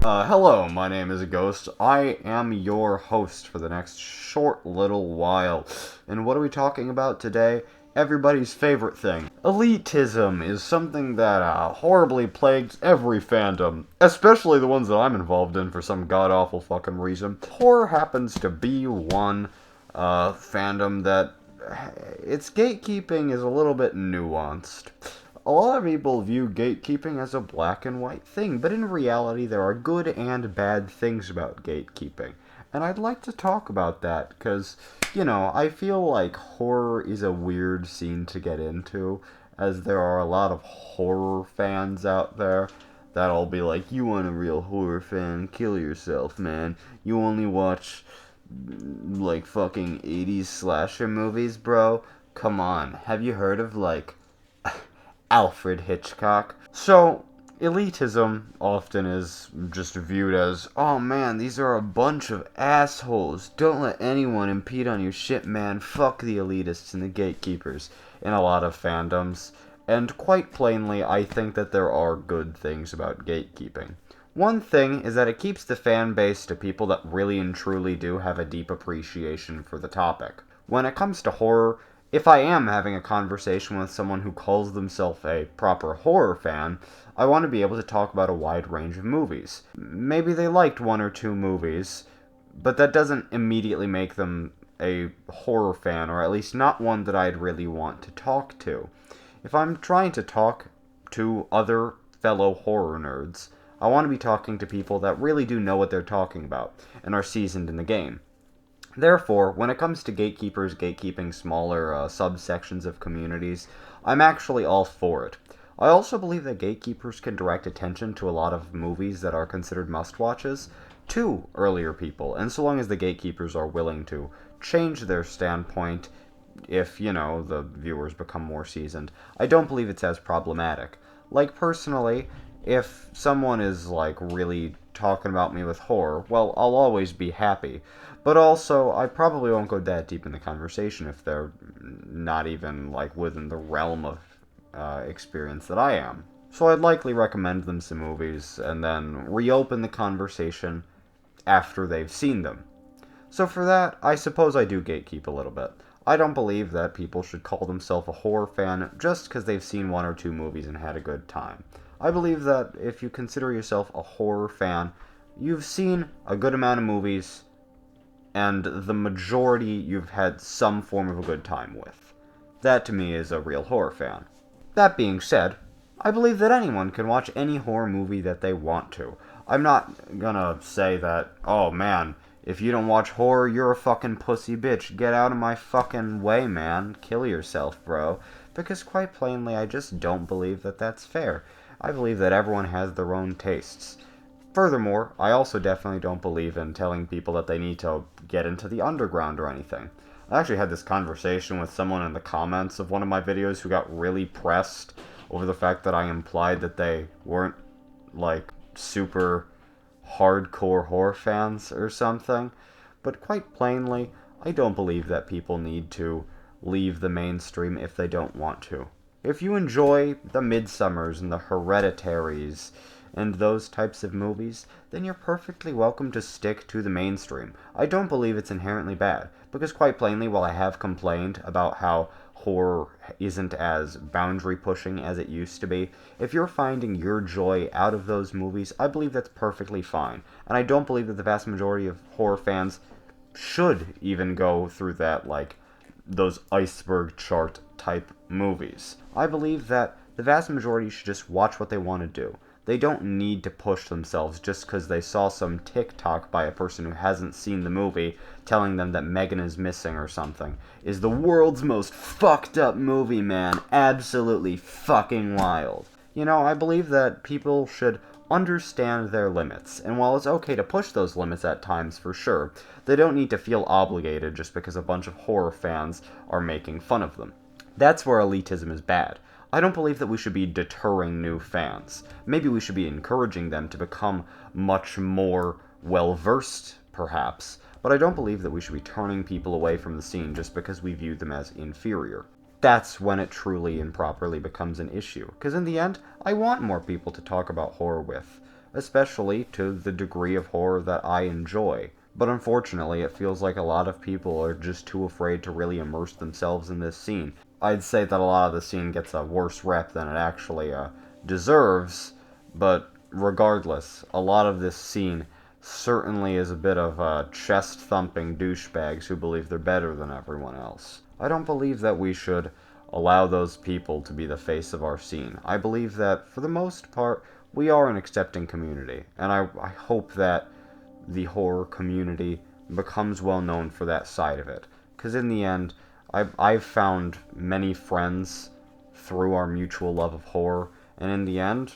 Hello, my name is Ghost. I am your host for the next short little while. And what are we talking about today? Everybody's favorite thing. Elitism is something that horribly plagues every fandom, especially the ones that I'm involved in for some god-awful fucking reason. Horror happens to be one fandom that its gatekeeping is a little bit nuanced. A lot of people view gatekeeping as a black and white thing, but in reality, there are good and bad things about gatekeeping. And I'd like to talk about that because, I feel like horror is a weird scene to get into, as there are a lot of horror fans out there that'll be like, you want a real horror fan? Kill yourself, man. You only watch, like, fucking 80s slasher movies, bro? Come on. Have you heard of, like, Alfred Hitchcock? So, elitism often is just viewed as, oh man, these are a bunch of assholes. Don't let anyone impede on your shit, man. Fuck the elitists and the gatekeepers in a lot of fandoms. And quite plainly, I think that there are good things about gatekeeping. One thing is that it keeps the fan base to people that really and truly do have a deep appreciation for the topic. When it comes to horror, if I am having a conversation with someone who calls themselves a proper horror fan, I want to be able to talk about a wide range of movies. Maybe they liked one or two movies, but that doesn't immediately make them a horror fan, or at least not one that I'd really want to talk to. If I'm trying to talk to other fellow horror nerds, I want to be talking to people that really do know what they're talking about and are seasoned in the game. Therefore, when it comes to gatekeepers gatekeeping smaller subsections of communities, I'm actually all for it. I also believe that gatekeepers can direct attention to a lot of movies that are considered must-watches to earlier people, and so long as the gatekeepers are willing to change their standpoint if, the viewers become more seasoned, I don't believe it's as problematic. Like, personally, if someone is, like, really talking about me with horror, well, I'll always be happy. But also, I probably won't go that deep in the conversation if they're not even, like, within the realm of experience that I am. So I'd likely recommend them some movies and then reopen the conversation after they've seen them. So for that, I suppose I do gatekeep a little bit. I don't believe that people should call themselves a horror fan just because they've seen one or two movies and had a good time. I believe that if you consider yourself a horror fan, you've seen a good amount of movies, and the majority you've had some form of a good time with. That to me is a real horror fan. That being said, I believe that anyone can watch any horror movie that they want to. I'm not gonna say that, oh man, if you don't watch horror, you're a fucking pussy bitch. Get out of my fucking way, man. Kill yourself, bro. Because quite plainly, I just don't believe that that's fair. I believe that everyone has their own tastes. Furthermore, I also definitely don't believe in telling people that they need to get into the underground or anything. I actually had this conversation with someone in the comments of one of my videos who got really pressed over the fact that I implied that they weren't, like, super hardcore horror fans or something. But quite plainly, I don't believe that people need to leave the mainstream if they don't want to. If you enjoy the Midsommers and the Hereditaries and those types of movies, then you're perfectly welcome to stick to the mainstream. I don't believe it's inherently bad, because quite plainly, while I have complained about how horror isn't as boundary pushing as it used to be, if you're finding your joy out of those movies, I believe that's perfectly fine. And I don't believe that the vast majority of horror fans should even go through that, like, those iceberg chart type movies. I believe that the vast majority should just watch what they want to do. They don't need to push themselves just because they saw some TikTok by a person who hasn't seen the movie telling them that Megan is missing or something. Is the world's most fucked up movie, man. Absolutely fucking wild. I believe that people should understand their limits, and while it's okay to push those limits at times for sure, they don't need to feel obligated just because a bunch of horror fans are making fun of them. That's where elitism is bad. I don't believe that we should be deterring new fans. Maybe we should be encouraging them to become much more well-versed, perhaps, but I don't believe that we should be turning people away from the scene just because we view them as inferior. That's when it truly and properly becomes an issue, because in the end, I want more people to talk about horror with. especially to the degree of horror that I enjoy. But unfortunately, it feels like a lot of people are just too afraid to really immerse themselves in this scene. I'd say that a lot of the scene gets a worse rep than it actually deserves, but regardless, a lot of this scene certainly is a bit of chest-thumping douchebags who believe they're better than everyone else. I don't believe that we should allow those people to be the face of our scene. I believe that, for the most part, we are an accepting community, and I hope that the horror community becomes well known for that side of it. Because in the end, I've found many friends through our mutual love of horror, and in the end,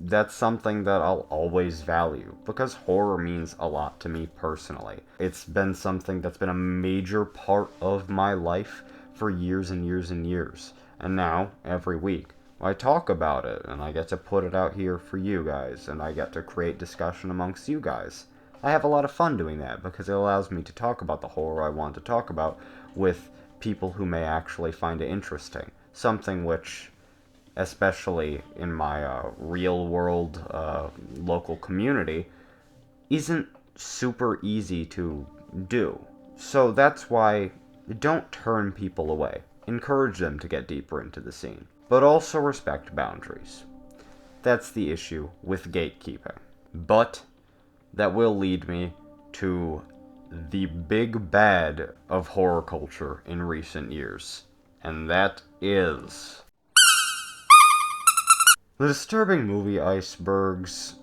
that's something that I'll always value because horror means a lot to me personally. It's been something that's been a major part of my life for years and years and years. And now, every week, I talk about it and I get to put it out here for you guys and I get to create discussion amongst you guys. I have a lot of fun doing that because it allows me to talk about the horror I want to talk about with people who may actually find it interesting. Something which, especially in my real world local community, isn't super easy to do. So that's why don't turn people away. Encourage them to get deeper into the scene. But also respect boundaries. That's the issue with gatekeeping. But that will lead me to the big bad of horror culture in recent years. And that is the disturbing movie icebergs,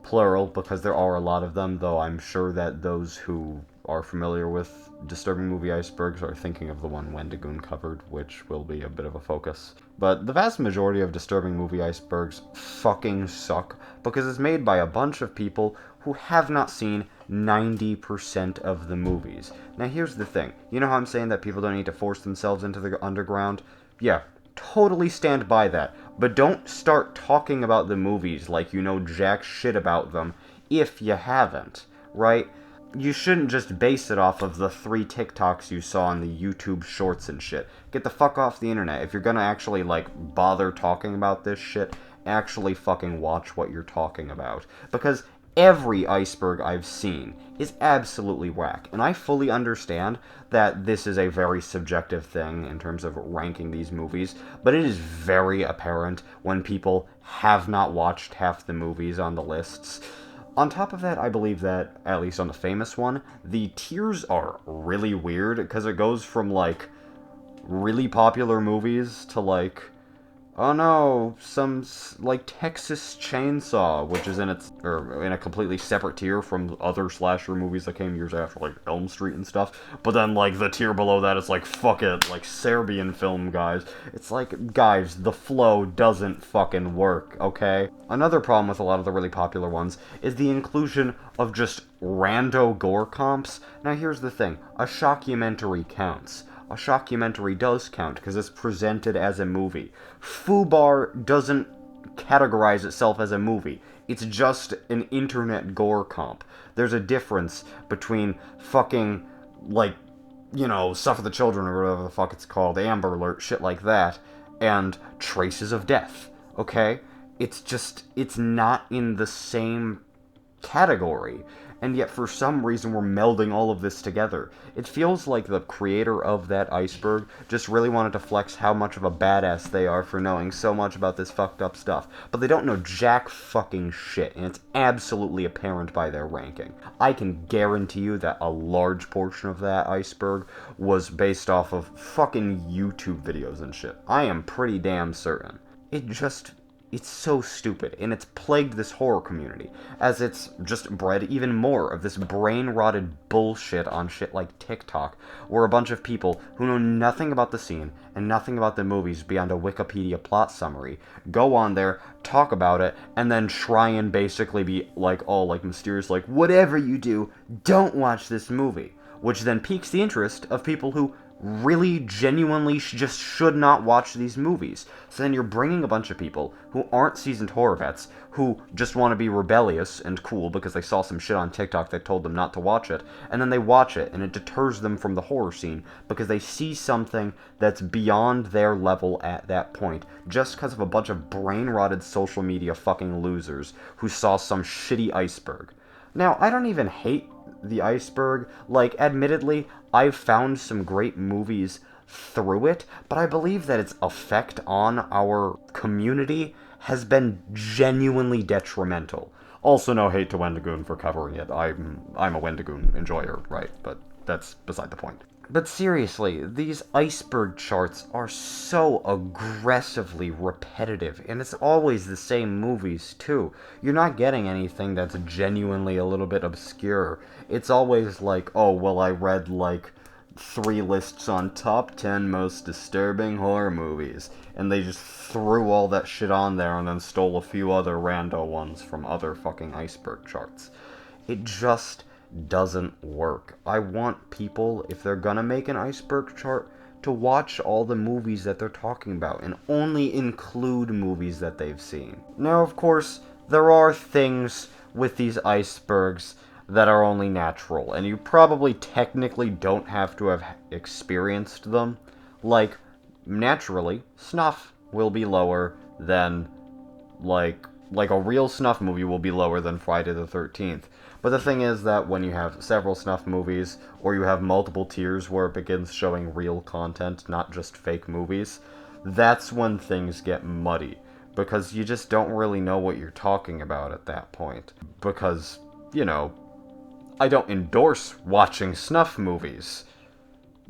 plural, because there are a lot of them, though I'm sure that those who are familiar with disturbing movie icebergs are thinking of the one Wendigoon covered, which will be a bit of a focus. But the vast majority of disturbing movie icebergs fucking suck, because it's made by a bunch of people who have not seen 90% of the movies. Now here's the thing, you know how I'm saying that people don't need to force themselves into the underground? Yeah, totally stand by that. But don't start talking about the movies like you know jack shit about them if you haven't, right? You shouldn't just base it off of the 3 TikToks you saw on the YouTube shorts and shit. Get the fuck off the internet. If you're gonna actually, bother talking about this shit, actually fucking watch what you're talking about. Because every iceberg I've seen is absolutely whack. And I fully understand that this is a very subjective thing in terms of ranking these movies, but it is very apparent when people have not watched half the movies on the lists. On top of that, I believe that, at least on the famous one, the tiers are really weird, because it goes from, really popular movies to, oh no, some, Texas Chainsaw, which is in a completely separate tier from other slasher movies that came years after, like Elm Street and stuff. But then, the tier below that is fuck it, Serbian film, guys. It's guys, the flow doesn't fucking work, okay? Another problem with a lot of the really popular ones is the inclusion of just rando gore comps. Now here's the thing, a shockumentary counts. A shockumentary does count because it's presented as a movie. Fubar doesn't categorize itself as a movie. It's just an internet gore comp. There's a difference between fucking, Stuff for the Children or whatever the fuck it's called, Amber Alert, shit like that, and Traces of Death, okay? It's not in the same category. And yet for some reason we're melding all of this together. It feels like the creator of that iceberg just really wanted to flex how much of a badass they are for knowing so much about this fucked up stuff. But they don't know jack fucking shit, and it's absolutely apparent by their ranking. I can guarantee you that a large portion of that iceberg was based off of fucking YouTube videos and shit. I am pretty damn certain. It's so stupid, and it's plagued this horror community, as it's just bred even more of this brain-rotted bullshit on shit like TikTok, where a bunch of people who know nothing about the scene and nothing about the movies beyond a Wikipedia plot summary go on there, talk about it, and then try and basically be all mysterious, whatever you do, don't watch this movie, which then piques the interest of people who really genuinely just should not watch these movies. So then you're bringing a bunch of people who aren't seasoned horror vets, who just want to be rebellious and cool because they saw some shit on TikTok that told them not to watch it, and then they watch it, and it deters them from the horror scene because they see something that's beyond their level at that point, just because of a bunch of brain-rotted social media fucking losers who saw some shitty iceberg. Now, I don't even hate the iceberg. Like, admittedly, I've found some great movies through it, but I believe that its effect on our community has been genuinely detrimental. Also, no hate to Wendigoon for covering it. I'm a Wendigoon enjoyer, right? But that's beside the point. But seriously, these iceberg charts are so aggressively repetitive, and it's always the same movies, too. You're not getting anything that's genuinely a little bit obscure. It's always like, oh, well, I read, like, 3 lists on top 10 most disturbing horror movies, and they just threw all that shit on there and then stole a few other rando ones from other fucking iceberg charts. It just doesn't work. I want people, if they're gonna make an iceberg chart, to watch all the movies that they're talking about and only include movies that they've seen. Now, of course, there are things with these icebergs that are only natural, and you probably technically don't have to have experienced them. Like, naturally, snuff will be lower than, like a real snuff movie will be lower than Friday the 13th. But the thing is that when you have several snuff movies, or you have multiple tiers where it begins showing real content, not just fake movies, that's when things get muddy. Because you just don't really know what you're talking about at that point. Because, you know, I don't endorse watching snuff movies.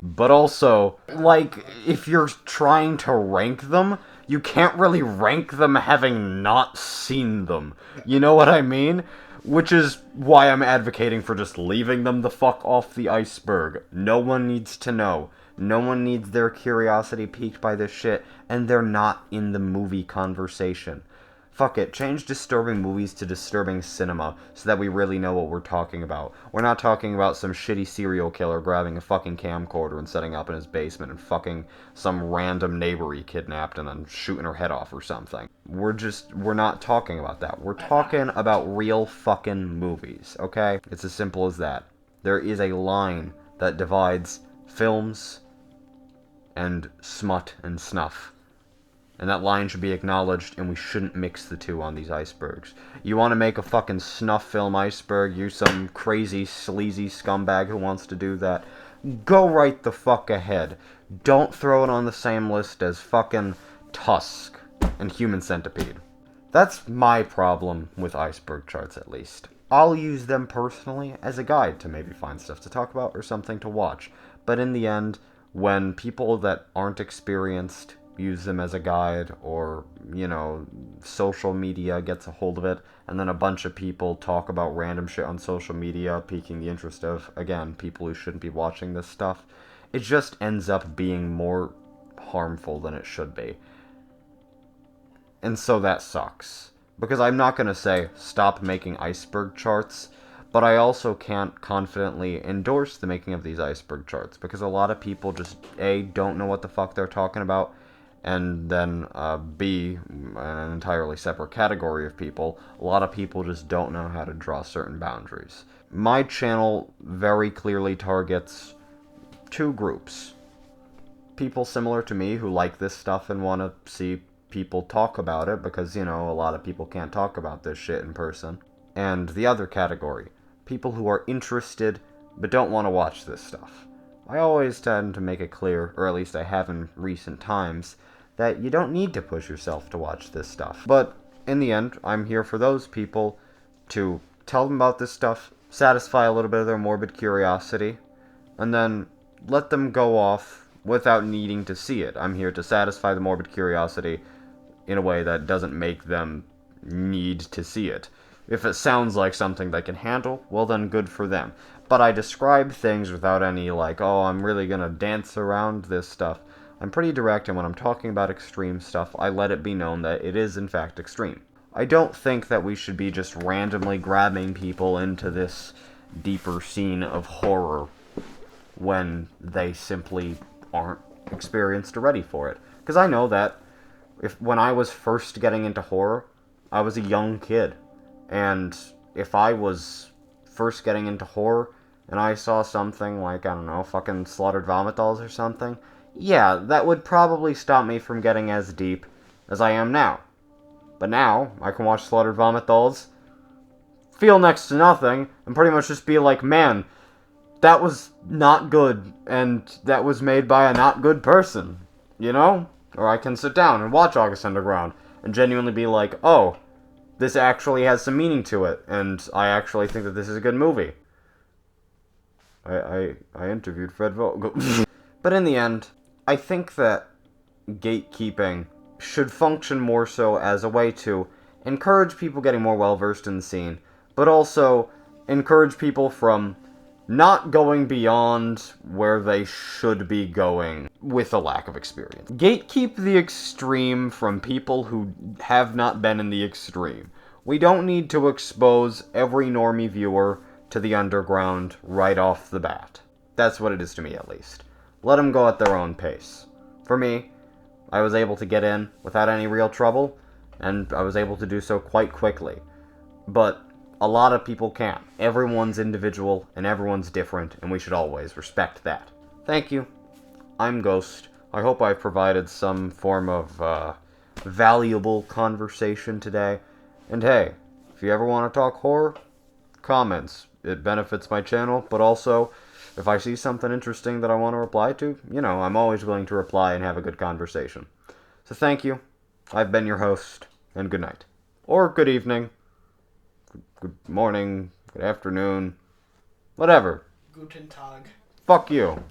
But also, like, if you're trying to rank them, you can't really rank them having not seen them. You know what I mean? Which is why I'm advocating for just leaving them the fuck off the iceberg. No one needs to know. No one needs their curiosity piqued by this shit, and they're not in the movie conversation. Fuck it, change disturbing movies to disturbing cinema, so that we really know what we're talking about. We're not talking about some shitty serial killer grabbing a fucking camcorder and setting up in his basement and fucking some random neighbor he kidnapped and then shooting her head off or something. We're not talking about that. We're talking about real fucking movies, okay? It's as simple as that. There is a line that divides films and smut and snuff. And that line should be acknowledged, and we shouldn't mix the two on these icebergs. You want to make a fucking snuff film iceberg, you some crazy, sleazy scumbag who wants to do that, go right the fuck ahead. Don't throw it on the same list as fucking Tusk and Human Centipede. That's my problem with iceberg charts, at least. I'll use them personally as a guide to maybe find stuff to talk about or something to watch. But in the end, when people that aren't experienced use them as a guide, or, you know, social media gets a hold of it, and then a bunch of people talk about random shit on social media, piquing the interest of, again, people who shouldn't be watching this stuff, it just ends up being more harmful than it should be. And so that sucks. Because I'm not going to say, stop making iceberg charts, but I also can't confidently endorse the making of these iceberg charts, because a lot of people just, A, don't know what the fuck they're talking about, and then, B, an entirely separate category of people, a lot of people just don't know how to draw certain boundaries. My channel very clearly targets 2 groups. People similar to me who like this stuff and want to see people talk about it, because, you know, a lot of people can't talk about this shit in person. And the other category, people who are interested but don't want to watch this stuff. I always tend to make it clear, or at least I have in recent times, that you don't need to push yourself to watch this stuff. But in the end, I'm here for those people to tell them about this stuff, satisfy a little bit of their morbid curiosity, and then let them go off without needing to see it. I'm here to satisfy the morbid curiosity in a way that doesn't make them need to see it. If it sounds like something they can handle, well then good for them. But I describe things without any like, oh, I'm really gonna dance around this stuff. I'm pretty direct, and when I'm talking about extreme stuff, I let it be known that it is in fact extreme. I don't think that we should be just randomly grabbing people into this deeper scene of horror when they simply aren't experienced or ready for it. Because I know that when I was first getting into horror, I was a young kid. And if I was first getting into horror and I saw something like, I don't know, fucking Slaughtered Vomit Dolls or something, yeah, that would probably stop me from getting as deep as I am now. But now, I can watch Slaughtered Vomit Dolls, feel next to nothing, and pretty much just be like, man, that was not good, and that was made by a not good person, you know? Or I can sit down and watch August Underground and genuinely be like, oh, this actually has some meaning to it, and I actually think that this is a good movie. I interviewed Fred Vogel. But in the end, I think that gatekeeping should function more so as a way to encourage people getting more well-versed in the scene, but also encourage people from not going beyond where they should be going with a lack of experience. Gatekeep the extreme from people who have not been in the extreme. We don't need to expose every normie viewer to the underground right off the bat. That's what it is to me, at least. Let them go at their own pace. For me, I was able to get in without any real trouble, and I was able to do so quite quickly. But a lot of people can't. Everyone's individual, and everyone's different, and we should always respect that. Thank you. I'm Ghost. I hope I provided some form of valuable conversation today. And hey, if you ever want to talk horror, comments. It benefits my channel, but also, if I see something interesting that I want to reply to, you know, I'm always willing to reply and have a good conversation. So thank you. I've been your host, and good night. Or good evening. Good morning. Good afternoon. Whatever. Guten Tag. Fuck you.